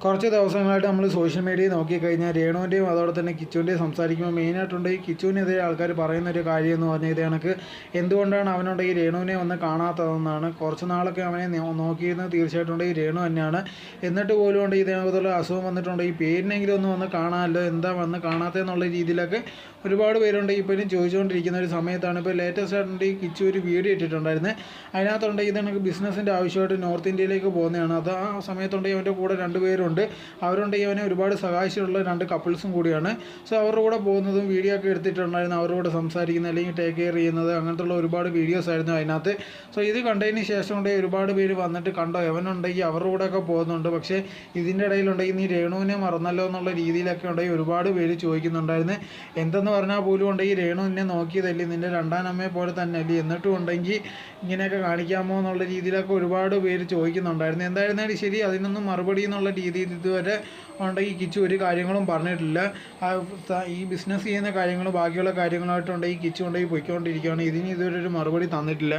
കുറച്ച് ദിവസങ്ങളായിട്ട് നമ്മൾ സോഷ്യൽ മീഡിയയിൽ നോക്കിക്കഴിഞ്ഞാൽ രേണുവിൻ്റെയും അതോടെ തന്നെ കിച്ചുവിൻ്റെയും സംസാരിക്കുമ്പോൾ മെയിനായിട്ടുണ്ട് ഈ കിച്ചുവിനെതിരെ ആൾക്കാർ പറയുന്നൊരു കാര്യം എന്ന് പറഞ്ഞാൽ ഇത് കണക്ക് എന്തുകൊണ്ടാണ് അവനുണ്ട് ഈ രേണുവിനെ വന്ന് കാണാത്തതെന്നാണ്. കുറച്ച് നാളൊക്കെ അവനെ നോക്കിയിരുന്നത് തീർച്ചയായിട്ടും ഈ രേണു തന്നെയാണ്. എന്നിട്ട് പോലും ഉണ്ട് ഇതേപോലുള്ള അസുഖം വന്നിട്ടുണ്ട്, ഈ പേരിനെങ്കിലും ഒന്ന് വന്ന് കാണാമല്ലോ, എന്താ വന്ന് കാണാത്തതെന്നുള്ള രീതിയിലൊക്കെ ഒരുപാട് പേരുണ്ട് ഇപ്പോഴും ചോദിച്ചുകൊണ്ടിരിക്കുന്ന ഒരു സമയത്താണ് ഇപ്പോൾ ലേറ്റസ്റ്റ് ആയിട്ടുണ്ട് ഈ കിച്ചു ഒരു വീഡിയോ ഇട്ടിട്ടുണ്ടായിരുന്നത്. അതിനകത്തുണ്ട് ഇത് എനിക്ക് ബിസിനസ്സിൻ്റെ ആവശ്യമായിട്ട് നോർത്ത് ഇന്ത്യയിലേക്ക് പോകുന്നതാണ്. അത് ആ സമയത്തുണ്ടെങ്കിൽ അവൻ്റെ കൂടെ 2 പേരുണ്ട്. അവരുണ്ടെങ്കിൽ അവനെ ഒരുപാട് സഹായിച്ചിട്ടുള്ള 2 കപ്പിൾസും കൂടിയാണ്. സോ അവരുടെ കൂടെ പോകുന്നതും വീഡിയോ ഒക്കെ എടുത്തിട്ടുണ്ടായിരുന്നു, അവരുടെ കൂടെ സംസാരിക്കുന്നത് അല്ലെങ്കിൽ ടേക്ക് കെയർ ചെയ്യുന്നത്, അങ്ങനത്തുള്ള ഒരുപാട് വീഡിയോസ് ആയിരുന്നു അതിനകത്ത്. സോ ഇത് കണ്ടതിന് ശേഷം ഉണ്ടെങ്കിൽ ഒരുപാട് പേര് വന്നിട്ട് കണ്ടോ അവനുണ്ടെങ്കിൽ അവരുടെ കൂടെയൊക്കെ പോകുന്നുണ്ട്, പക്ഷേ ഇതിൻ്റെ ഇടയിലുണ്ടെങ്കിൽ നീ രേണുവിനെ മറന്നല്ലോ എന്നുള്ള രീതിയിലൊക്കെ ഉണ്ടെങ്കിൽ ഒരുപാട് പേര് ചോദിക്കുന്നുണ്ടായിരുന്നു. എന്തെന്ന് പറഞ്ഞാൽ പോലും ഉണ്ടെങ്കിൽ രേണു നിന്നെ നോക്കിയതല്ലേ, നിൻ്റെ 2ാം അമ്മയെ പോലെ തന്നെ അല്ലേ, എന്നിട്ടും ഉണ്ടെങ്കിൽ ഇങ്ങനെയൊക്കെ കാണിക്കാമോ എന്നുള്ള രീതിയിലൊക്കെ ഒരുപാട് പേര് ചോദിക്കുന്നുണ്ടായിരുന്നു. എന്തായിരുന്നാലും ശരി, അതിനൊന്നും മറുപടി എന്നുള്ള രീതിയിൽ ഇതുവരെ ഉണ്ടെങ്കിൽ കിച്ചു ഒരു കാര്യങ്ങളും പറഞ്ഞിട്ടില്ല. ഈ ബിസിനസ് ചെയ്യുന്ന കാര്യങ്ങളും ബാക്കിയുള്ള കാര്യങ്ങളായിട്ടുണ്ടെങ്കിൽ കിച്ചു ഉണ്ടെങ്കിൽ പോയിക്കൊണ്ടിരിക്കുകയാണ്. ഇതിന് ഇതുവരെ ഒരു മറുപടി തന്നിട്ടില്ല.